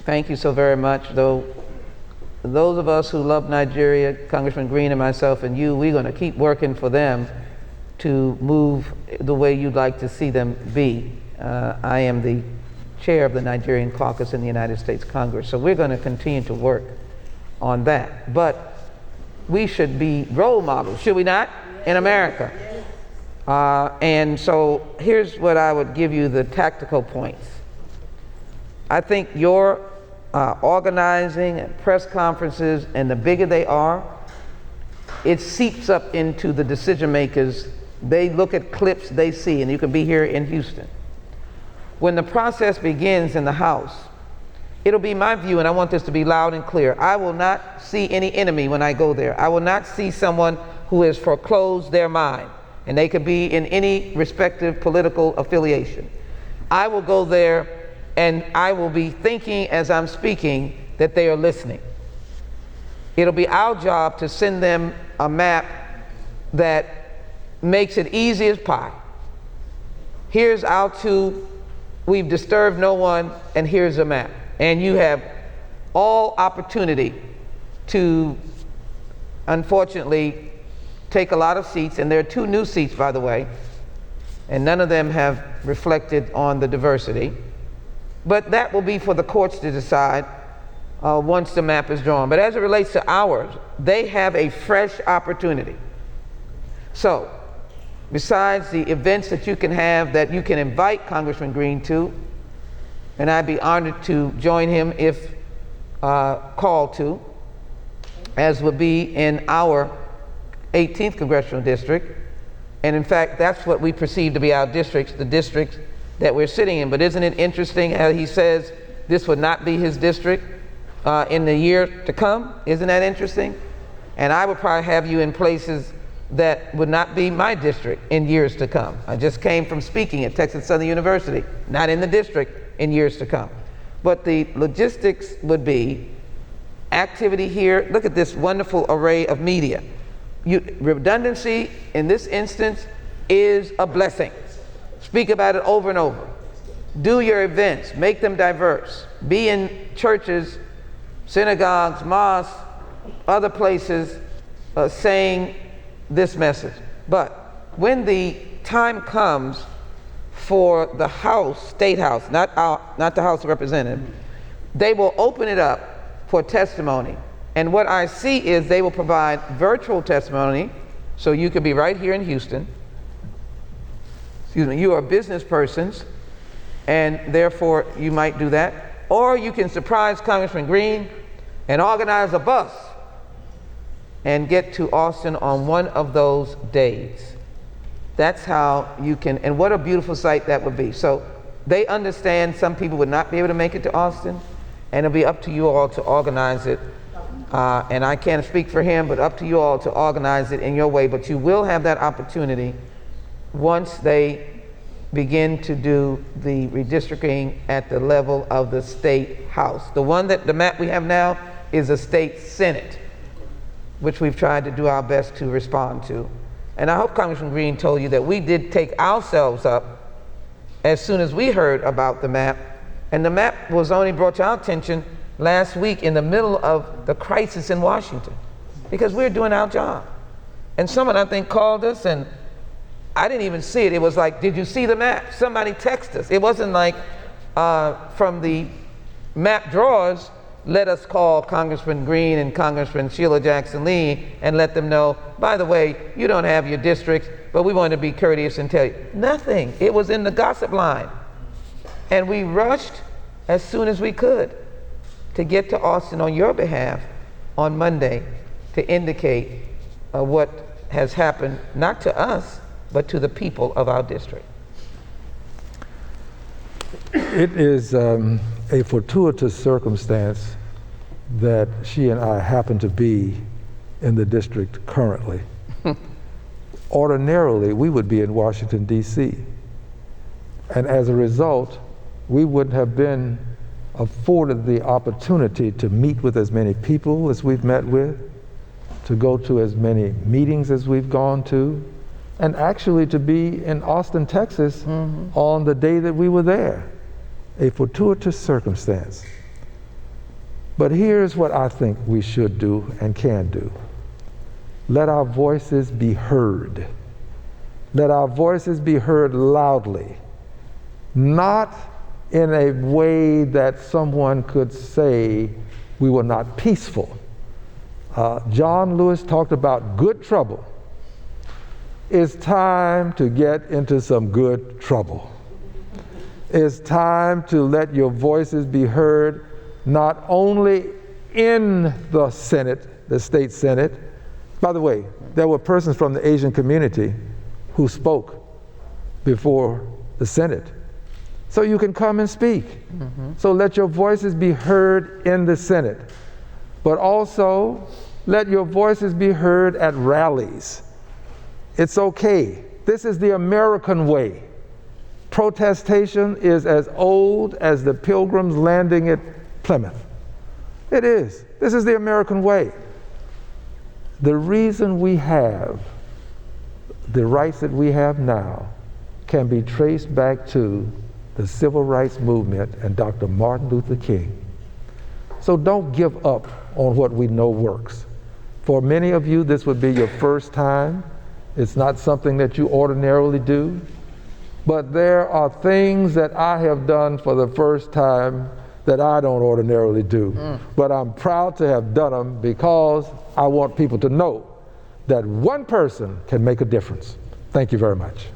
Thank you so very much. Though those of us who love Nigeria, Congressman Green and myself and you, we're going to keep working for them to move the way you'd like to see them be. I am the chair of the Nigerian caucus in the United States Congress, so we're going to continue to work on that. But we should be role models, should we not, in America? And so here's what I would give you the tactical points. I think your organizing and press conferences, and the bigger they are, it seeps up into the decision makers. They look at clips they see, and you can be here in Houston. When the process begins in the House, it'll be my view, and I want this to be loud and clear, I will not see any enemy when I go there. I will not see someone who has foreclosed their mind, and they could be in any respective political affiliation. I will go there, and I will be thinking as I'm speaking that they are listening. It'll be our job to send them a map that makes it easy as pie. Here's our two, we've disturbed no one, and here's a map. And you have all opportunity to, unfortunately, take a lot of seats, and there are 2 new seats, by the way, and none of them have reflected on the diversity. But that will be for the courts to decide once the map is drawn. But as it relates to ours, they have a fresh opportunity. So, besides the events that you can have that you can invite Congressman Green to, and I'd be honored to join him if called to, as would be in our 18th Congressional District. And in fact, that's what we perceive to be our districts, the districts that we're sitting in. But isn't it interesting how he says this would not be his district in the year to come? Isn't that interesting? And I would probably have you in places that would not be my district in years to come. I just came from speaking at Texas Southern University, not in the district in years to come. But the logistics would be activity here. Look at this wonderful array of media. Redundancy in this instance is a blessing. Speak about it over and over. Do your events, make them diverse. Be in churches, synagogues, mosques, other places saying this message. But when the time comes for the House, State House, not the House of Representatives, they will open it up for testimony. And what I see is they will provide virtual testimony, so you could be right here in Houston. Excuse me, you are business persons, and therefore you might do that. Or you can surprise Congressman Green and organize a bus and get to Austin on one of those days. That's how you can, and what a beautiful sight that would be. So they understand some people would not be able to make it to Austin, and it'll be up to you all to organize it. And I can't speak for him, but up to you all to organize it in your way. But you will have that opportunity once they begin to do the redistricting at the level of the state house. The map we have now is a state senate, which we've tried to do our best to respond to. And I hope Congressman Green told you that we did take ourselves up as soon as we heard about the map. And the map was only brought to our attention last week in the middle of the crisis in Washington, because we're doing our job. And someone, I think, called us, and I didn't even see it. It was like, did you see the map? Somebody texted us. It wasn't like from the map drawers, let us call Congressman Green and Congressman Sheila Jackson Lee and let them know, by the way, you don't have your districts, but we want to be courteous and tell you. Nothing. It was in the gossip line. And we rushed as soon as we could to get to Austin on your behalf on Monday to indicate what has happened, not to us, but to the people of our district. It is a fortuitous circumstance that she and I happen to be in the district currently. Ordinarily, we would be in Washington, D.C. And as a result, we wouldn't have been afforded the opportunity to meet with as many people as we've met with, to go to as many meetings as we've gone to, and actually to be in Austin, Texas on the day that we were there. A fortuitous circumstance. But here's what I think we should do and can do. Let our voices be heard. Let our voices be heard loudly, not in a way that someone could say we were not peaceful. John Lewis talked about good trouble. It's time to get into some good trouble. It's time to let your voices be heard not only in the Senate, the state Senate. By the way, there were persons from the Asian community who spoke before the Senate. So you can come and speak. So let your voices be heard in the Senate, but also let your voices be heard at rallies. It's okay. This is the American way. Protestation is as old as the Pilgrims landing at Plymouth. It is. This is the American way. The reason we have the rights that we have now can be traced back to the civil rights movement and Dr. Martin Luther King. So don't give up on what we know works. For many of you, this would be your first time. It's not something that you ordinarily do. But there are things that I have done for the first time that I don't ordinarily do. But I'm proud to have done them because I want people to know that one person can make a difference. Thank you very much.